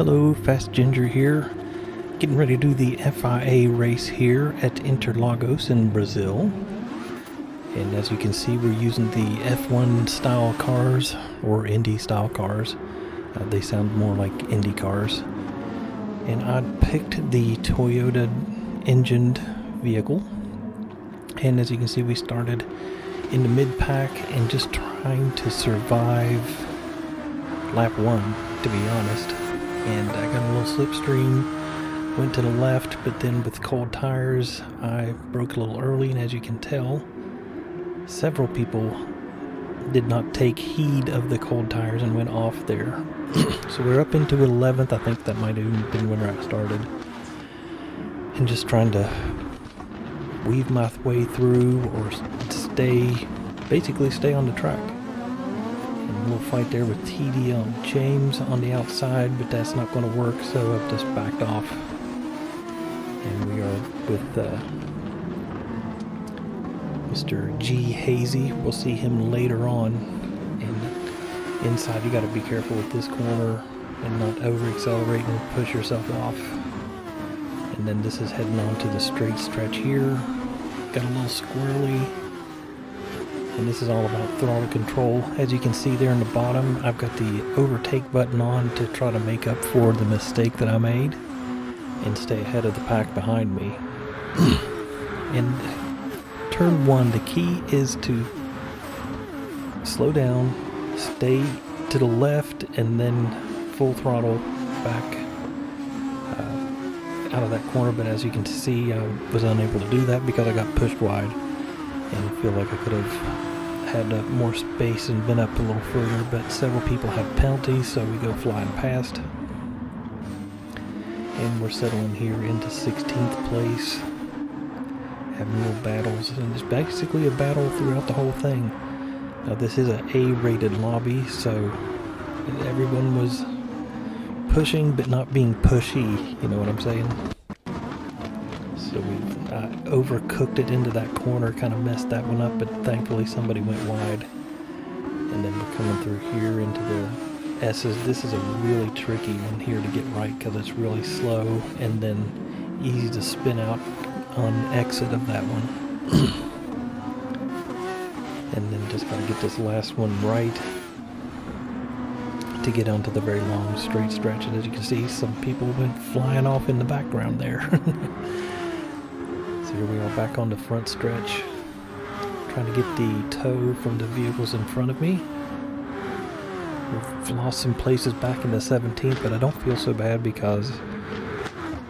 Hello, Fast Ginger here. Getting ready to do the FIA race here at Interlagos in Brazil. And as you can see, we're using the F1 style cars, or Indy style cars. They sound more like Indy cars. And I picked the Toyota engined vehicle. And as you can see, we started in the mid-pack and just trying to survive lap 1, to be honest. And I got a little slipstream, went to the left, but then with cold tires, I broke a little early, and as you can tell, several people did not take heed of the cold tires and went off there. So we're up into 11th. I think that might have even been when I started. And just trying to weave my way through or basically stay on the track. And a little fight there with TD on James on the outside, but that's not going to work, so I've just backed off. And we are with Mr. G. Hazy. We'll see him later on. And inside, you got to be careful with this corner and not over-accelerate and push yourself off. And then this is heading on to the straight stretch here. Got a little squirrely. And this is all about throttle control. As you can see there in the bottom, I've got the overtake button on to try to make up for the mistake that I made and stay ahead of the pack behind me. In turn 1, the key is to slow down, stay to the left, and then full throttle back out of that corner. But as you can see, I was unable to do that because I got pushed wide, and I feel like I could have had more space and been up a little further, but several people have penalties, so we go flying past. And we're settling here into 16th place, having little battles, and it's basically a battle throughout the whole thing. Now this is an A-rated lobby, so everyone was pushing but not being pushy, you know what I'm saying? So we overcooked it into that corner, kind of messed that one up, but thankfully somebody went wide. And then we're coming through here into the S's. This is a really tricky one here to get right because it's really slow and then easy to spin out on exit of that one. And then just gotta get this last one right to get onto the very long straight stretch. And as you can see, some people went flying off in the background there. So here we are back on the front stretch, trying to get the tow from the vehicles in front of me. We've lost some places back in the 17th, but I don't feel so bad because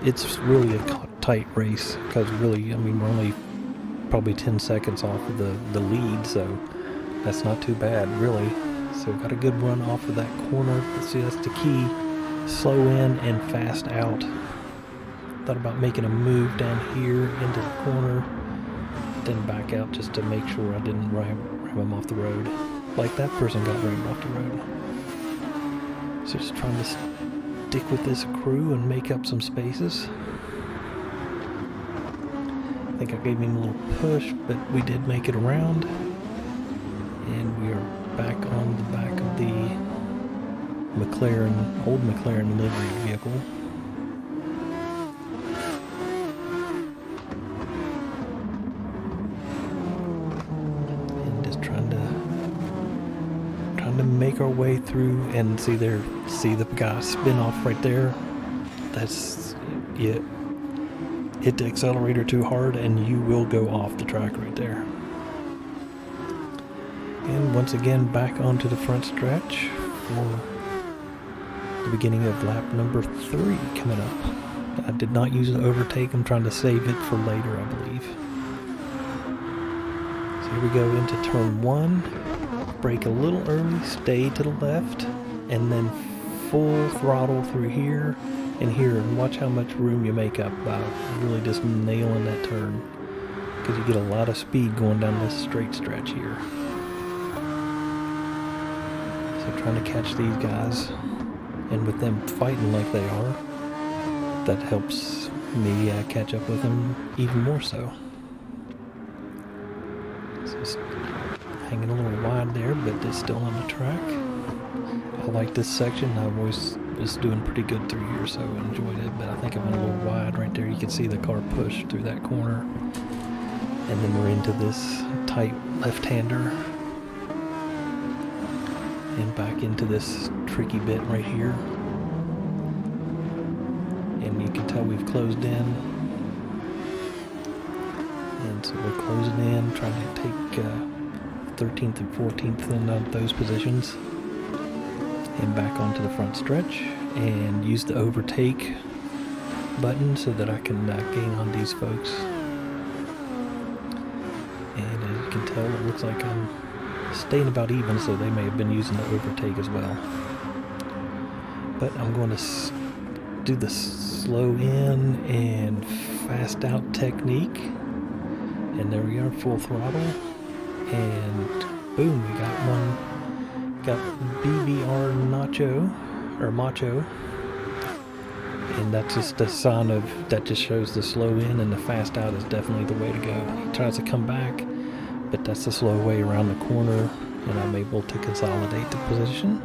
it's really a tight race. Because really, I mean, we're only probably 10 seconds off of the lead, so that's not too bad, really. So we've got a good run off of that corner. See, that's the key. Slow in and fast out. Thought about making a move down here into the corner, then back out just to make sure I didn't ram him off the road. Like that person got rammed off the road. So just trying to stick with this crew and make up some spaces. I think I gave him a little push, but we did make it around. And we are back on the back of the old McLaren livery vehicle. And just trying to make our way through and see the guy spin off right there. That's it. Hit the accelerator too hard and you will go off the track right there. And once again, back onto the front stretch for the beginning of lap number 3 coming up. I did not use the overtake. I'm trying to save it for later, I believe. So here we go into turn 1. Brake a little early, stay to the left, and then full throttle through here and here. And watch how much room you make up by really just nailing that turn, because you get a lot of speed going down this straight stretch here. So trying to catch these guys, and with them fighting like they are, that helps me catch up with them even more so. Just hanging a little wide there, but it's still on the track. I like this section. I've always was doing pretty good through here, so I enjoyed it, but I think I went a little wide right there. You can see the car push through that corner. And then we're into this tight left-hander. And back into this tricky bit right here. And you can tell we've closed in. And so we're closing in, trying to take 13th and 14th in those positions. And back onto the front stretch. And use the overtake button so that I can gain on these folks. And as you can tell, it looks like I'm staying about even, so they may have been using the overtake as well. But I'm going to do the slow in and fast out technique. And there we are, full throttle. And boom, we got one. Got BBR Macho. And that's just a sign of, that just shows the slow in, and the fast out is definitely the way to go. He tries to come back, but that's the slow way around the corner, and I'm able to consolidate the position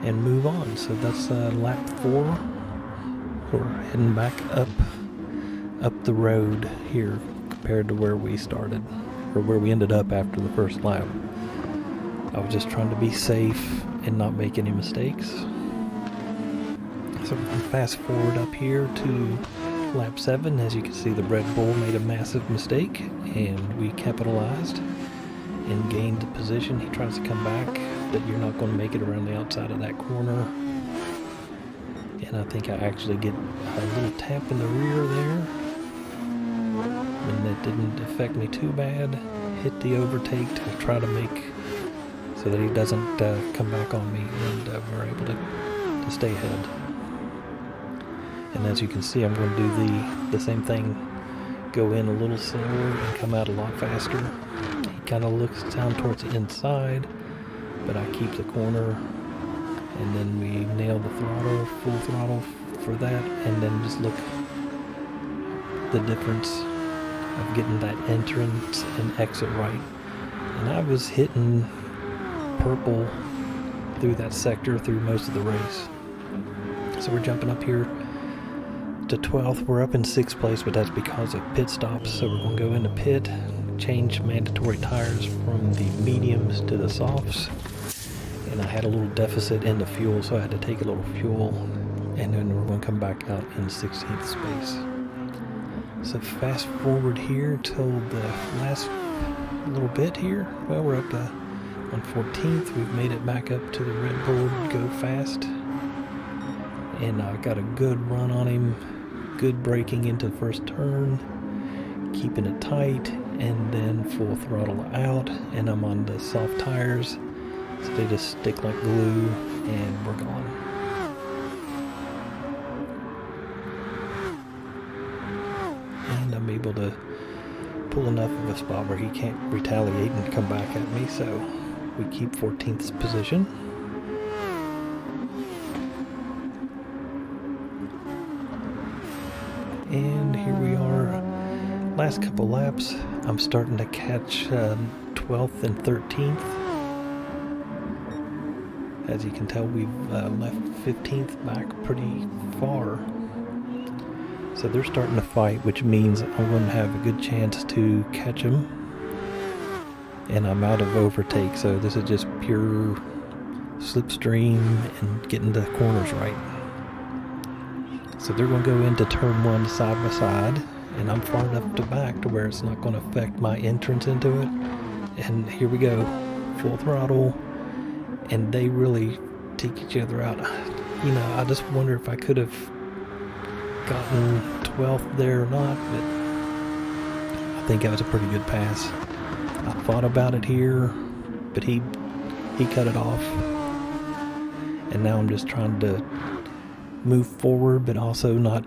and move on. So that's lap 4. We're heading back up the road here compared to where we started, or where we ended up after the first lap. I was just trying to be safe and not make any mistakes. So we're going to fast forward up here to lap 7. As you can see, the Red Bull made a massive mistake, and we capitalized and gained the position. He tries to come back, but you're not going to make it around the outside of that corner. And I think I actually get a little tap in the rear there, and that didn't affect me too bad. Hit the overtake to try to make so that he doesn't come back on me, and we're able to stay ahead. And as you can see, I'm going to do the same thing, go in a little slower and come out a lot faster. He kind of looks down towards the inside, but I keep the corner, and then we nail the throttle, full throttle for that, and then just look the difference of getting that entrance and exit right. And I was hitting purple through that sector through most of the race. So we're jumping up here to 12th. We're up in 6th place, but that's because of pit stops. So we're going to go into pit, change mandatory tires from the mediums to the softs. And I had a little deficit in the fuel, so I had to take a little fuel. And then we're going to come back out in 16th space. So fast forward here till the last little bit here. Well, we're up on 14th. We've made it back up to the Red Bull Go Fast. And I got a good run on him. Good braking into the first turn. Keeping it tight. And then full throttle out. And I'm on the soft tires. So they just stick like glue. And we're gone. And I'm able to pull enough of a spot where he can't retaliate and come back at me. So we keep 14th position. And here we are, last couple laps. I'm starting to catch 12th and 13th. As you can tell, we've left 15th back pretty far. So they're starting to fight, which means I'm going to have a good chance to catch them. And I'm out of overtake, so this is just pure slipstream and getting the corners right. So they're going to go into turn 1 side by side, and I'm far enough to back to where it's not going to affect my entrance into it. And here we go, full throttle, and they really take each other out. You know, I just wonder if I could have gotten 12th there or not, but I think that was a pretty good pass. I thought about it here, but he cut it off. And now I'm just trying to move forward, but also not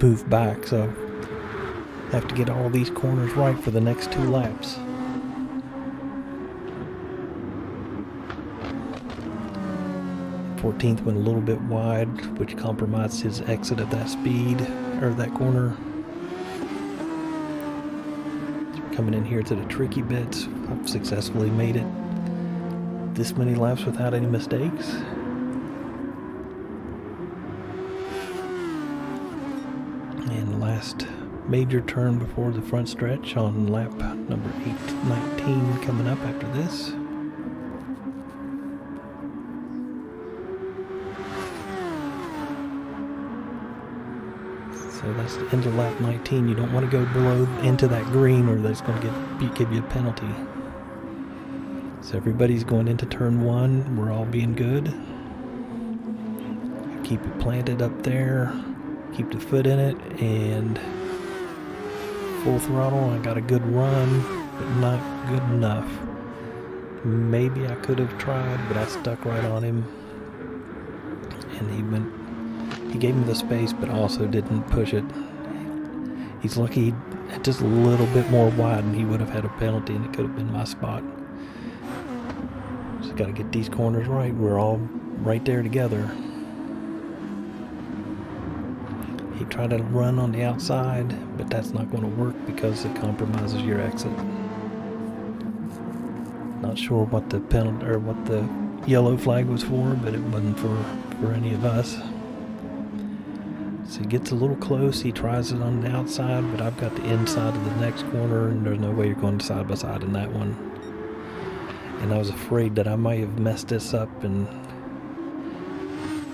move back. So I have to get all these corners right for the next 2 laps. Fourteenth went a little bit wide, which compromised his exit at that speed, or that corner. Coming in here to the tricky bits. I've successfully made it this many laps without any mistakes. major turn before the front stretch on lap number 819 coming up after this. So that's the end of lap 19. You don't want to go below into that green or that's going to give you a penalty. So everybody's going into turn 1. We're all being good. Keep it planted up there. Keep the foot in it and full throttle. I got a good run, but not good enough. Maybe I could have tried, but I stuck right on him. And he gave me the space, but also didn't push it. He's lucky he had just a little bit more wide and he would have had a penalty and it could have been my spot. Just got to get these corners right. We're all right there together. He tried to run on the outside, but that's not going to work because it compromises your exit. Not sure what the penalty or what the yellow flag was for, but it wasn't for any of us. So he gets a little close. He tries it on the outside, but I've got the inside of the next corner, and there's no way you're going side by side in that one. And I was afraid that I might have messed this up,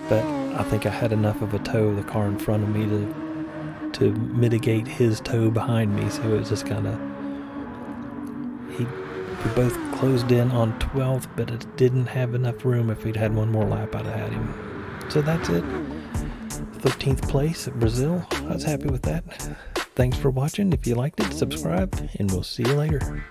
but I think I had enough of a toe of the car in front of me to mitigate his toe behind me. So it was just kind of we both closed in on 12th, but it didn't have enough room. If we'd had one more lap, I'd have had him. So that's it. 13th place at Brazil. I was happy with that. Thanks for watching. If you liked it, subscribe, and we'll see you later.